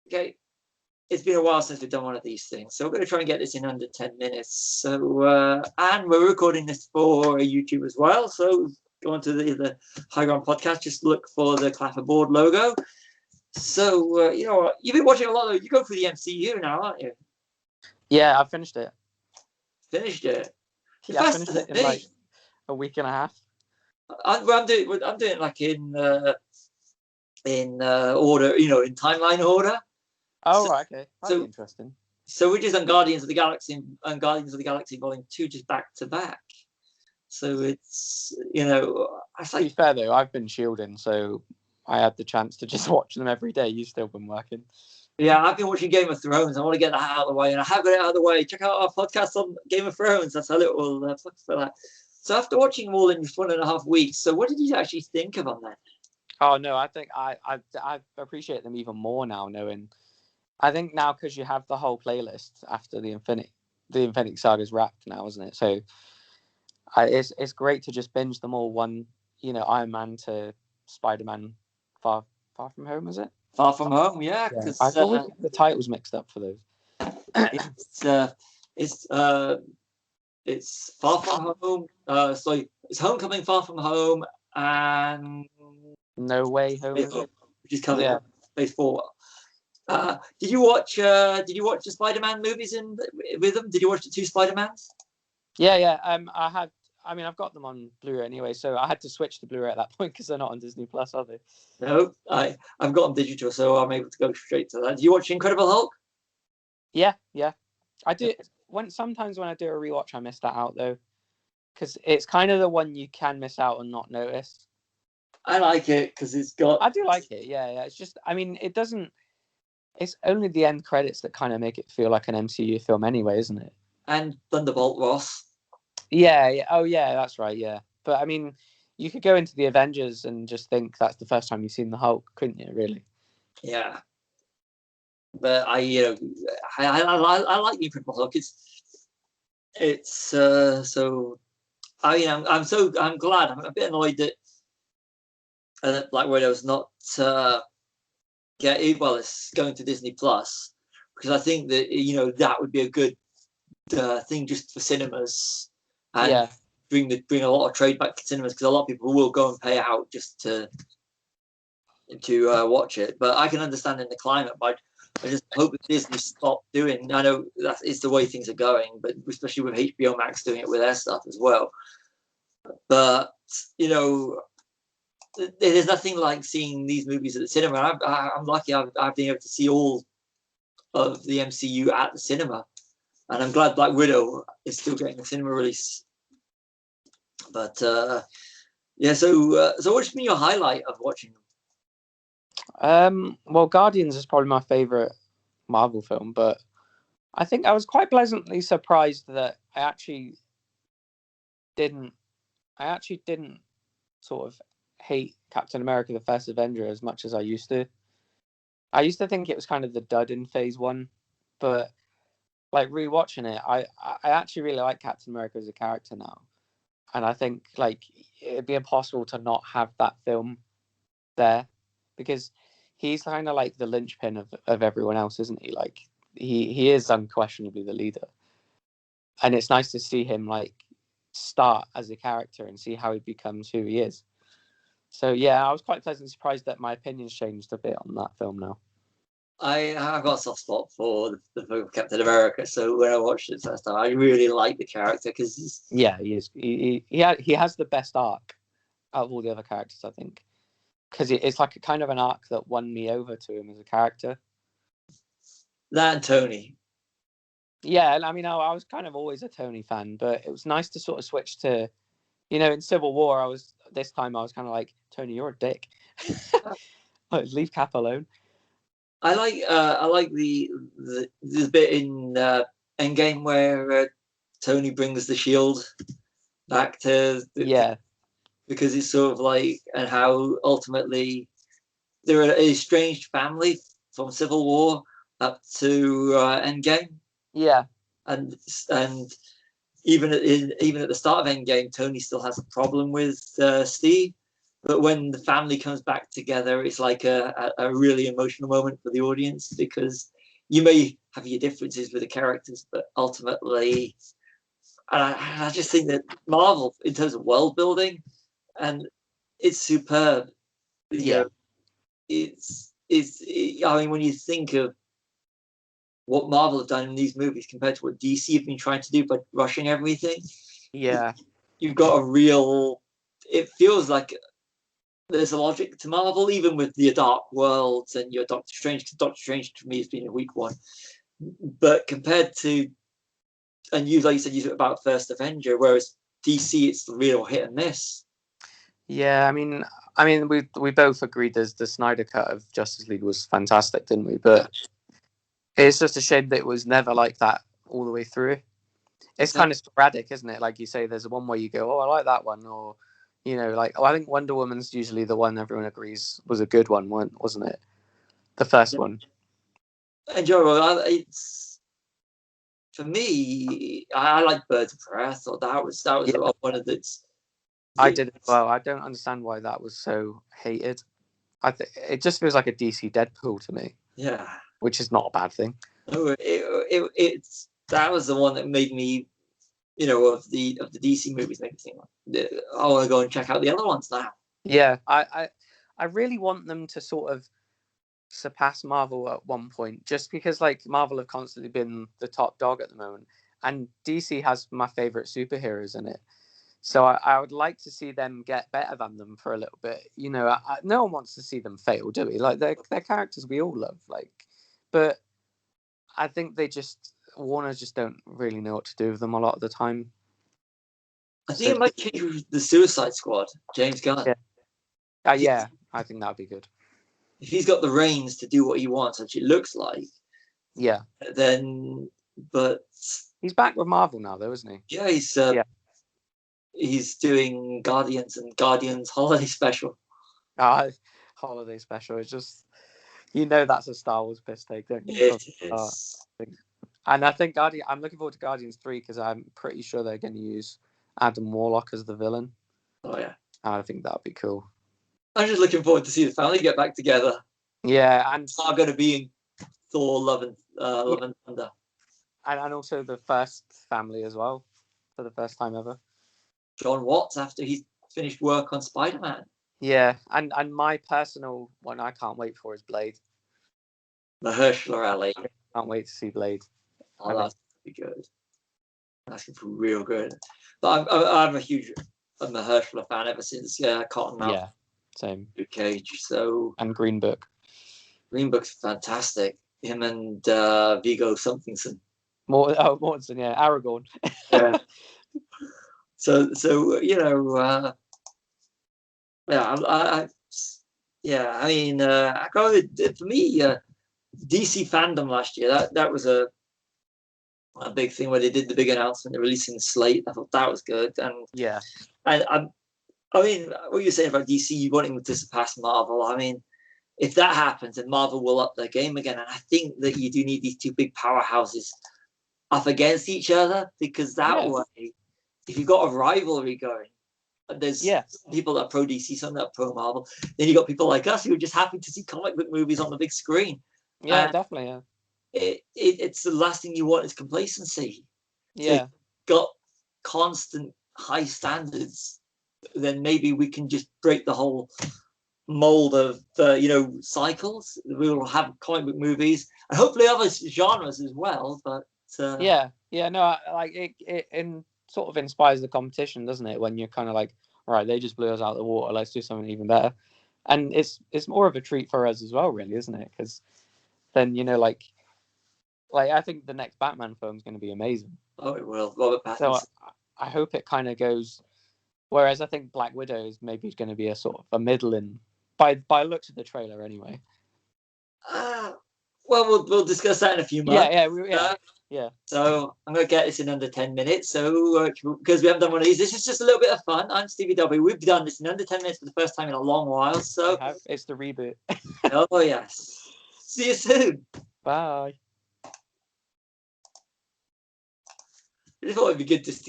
Okay, it's been a while since we've done one of these things, so we're going to try and get this in under 10 minutes. So, and we're recording this for YouTube as well. So go on to the High Ground podcast. Just look for the Clapperboard logo. So, you know, you've been watching a lot of. You go through the MCU now, aren't you? Yeah, I've finished it. Finished it. Yeah, I finished it in like a week and a half. I'm doing like in order, you know, in timeline order. Oh, so, right, okay. That'd be interesting. So we're just on Guardians of the Galaxy and Guardians of the Galaxy Volume 2 just back to back. So it's, you know, to be fair though, I've been shielding, so I had the chance to just watch them every day. You've still been working. Yeah, I've been watching Game of Thrones. I want to get that out of the way, and I have got it out of the way. Check out our podcast on Game of Thrones. That's a little plug for that. So after watching them all in just 1.5 weeks, so what did you actually think of them then? Oh no, I think I appreciate them even more now, knowing. I think now because you have the whole playlist after the Infinity Saga's wrapped now, isn't it? So it's great to just binge them all. One, you know, Iron Man to Spider-Man, Far From Home, is it? Far From Home, yeah. I always get the titles mixed up for those. It's Far From Home. So it's Homecoming, Far From Home, and No Way Home, which is coming Phase 4. Did you watch the Spider-Man movies with them? Did you watch the 2 Spider-Mans? Yeah. I've got them on Blu-ray anyway, so I had to switch to Blu-ray at that point because they're not on Disney Plus, are they? No, I've got them digital, so I'm able to go straight to that. Do you watch Incredible Hulk? Yeah. I do. Sometimes when I do a rewatch, I miss that out though, because it's kind of the one you can miss out and not notice. I like it because it's got. I do like it. Yeah. It's just, I mean, it doesn't. It's only the end credits that kind of make it feel like an MCU film anyway, isn't it? And Thunderbolt Ross. Yeah. Oh, yeah, that's right, yeah. But, I mean, you could go into the Avengers and just think that's the first time you've seen the Hulk, couldn't you, really? Yeah. But I like the Incredible Hulk. It's so... I mean, I'm glad. I'm a bit annoyed that Black Widow's not... it's going to Disney Plus, because I think that, you know, that would be a good thing just for cinemas, and bring a lot of trade back to cinemas, because a lot of people will go and pay out just to watch it. But I can understand in the climate, but I just hope that Disney stop doing. I know that is the way things are going, but especially with HBO Max doing it with their stuff as well. But you know, there's nothing like seeing these movies at the cinema. I'm lucky. I've been able to see all of the MCU at the cinema, and I'm glad Black Widow is still getting a cinema release. But so what's been your highlight of watching them? Well, Guardians is probably my favorite Marvel film, but I think I was quite pleasantly surprised that I actually didn't sort of hate Captain America: The First Avenger as much as I used to. I used to think it was kind of the dud in Phase 1, but like rewatching it, I actually really like Captain America as a character now, and I think like it'd be impossible to not have that film there, because he's kind of like the linchpin of everyone else, isn't he? Like he is unquestionably the leader, and it's nice to see him like start as a character and see how he becomes who he is. So yeah, I was quite pleasantly surprised that my opinion's changed a bit on that film now. I've got a soft spot for the film Captain America, so when I watched it first time, I really like the character because he is. He has the best arc out of all the other characters, I think, because it's like a kind of an arc that won me over to him as a character. That and Tony. Yeah, I mean, I was kind of always a Tony fan, but it was nice to sort of switch to, you know, in Civil War, this time I was kind of like, Tony, you're a dick. Leave Cap alone. I like the bit in Endgame where Tony brings the shield back to because it's sort of like, and how ultimately they're an estranged family from Civil War up to Endgame. Yeah, and even at the start of Endgame, Tony still has a problem with Steve, but when the family comes back together, it's like a really emotional moment for the audience, because you may have your differences with the characters, but ultimately, I just think that Marvel, in terms of world building, and it's superb. You know, I mean, when you think of what Marvel have done in these movies compared to what DC have been trying to do by rushing everything, you've got a real. It feels like there's a logic to Marvel, even with the Dark Worlds and your Doctor Strange. Because Doctor Strange to me has been a weak one, but compared to, and you, like you said, you said about First Avenger, whereas DC, it's the real hit and miss. Yeah, I mean, we both agreed the Snyder cut of Justice League was fantastic, didn't we? But it's just a shame that it was never like that all the way through. It's kind of sporadic, isn't it? Like you say, there's one where you go, oh, I like that one, or like, I think Wonder Woman's usually the one everyone agrees was a good one, wasn't it? The first one. And Joe, it's for me. I like Birds of Prey. I thought that was one of the. I did as well. I don't understand why that was so hated. I think it just feels like a DC Deadpool to me. Yeah, which is not a bad thing. No, that was the one that made me, of the DC movies, make me think, I want to go and check out the other ones now. Yeah, I really want them to sort of surpass Marvel at one point, just because like Marvel have constantly been the top dog at the moment, and DC has my favorite superheroes in it. So I would like to see them get better than them for a little bit. No one wants to see them fail, do we? Like they're characters we all love, but I think Warner just don't really know what to do with them a lot of the time. I think it might change with the Suicide Squad, James Gunn. Yeah, I think that'd be good. If he's got the reins to do what he wants, which it looks like, then. But he's back with Marvel now, though, isn't he? Yeah, he's doing Guardians and Guardians Holiday Special. Holiday Special is just, that's a Star Wars piss take, don't you? It is. And I think I'm looking forward to Guardians 3 because I'm pretty sure they're going to use Adam Warlock as the villain. Oh yeah, I think that'd be cool. I'm just looking forward to see the family get back together. Yeah, and it's not going to be in Thor: Love and Thunder, and also the first family as well for the first time ever. John Watts after he's finished work on Spider-Man. Yeah, and my personal one I can't wait for is Blade. Mahershala Ali. Can't wait to see Blade. Oh, that's going to be good. That's going to be real good. But I'm a huge Mahershala fan ever since Cottonmouth. Yeah, same. Luke Cage. So and Green Book. Green Book's fantastic. Him and Viggo Mortensen. Mortensen, yeah, Aragorn. Yeah. So I mean, I go for me. DC fandom last year, that was a big thing where they did the big announcement, they're releasing the slate. I thought that was good, and I mean, what you're saying about DC, you wanting to surpass Marvel. I mean, if that happens, then Marvel will up their game again, and I think that you do need these two big powerhouses up against each other, because that way, if you've got a rivalry going, there's people that are pro DC, some that are pro Marvel. Then you got people like us who are just happy to see comic book movies on the big screen. Yeah, definitely. Yeah. It's the last thing you want is complacency. Yeah. So got constant high standards, then maybe we can just break the whole mold of cycles. We will have comic book movies and hopefully other genres as well. But it sort of inspires the competition, doesn't it? When you're kind of like, right, they just blew us out of the water, let's do something even better. And it's more of a treat for us as well, really, isn't it? Because then like I think the next Batman film is going to be amazing. Oh, it will. Robert Pattinson. So I hope it kind of goes. Whereas I think Black Widow is maybe going to be a sort of a middling by looks of the trailer anyway. Well, we'll discuss that in a few months. Yeah. So I'm going to get this in under 10 minutes. So because we haven't done one of these, this is just a little bit of fun. I'm Stevie W. We've done this in under 10 minutes for the first time in a long while. So it's the reboot. Oh yes. See you soon. Bye. I just thought it'd be good to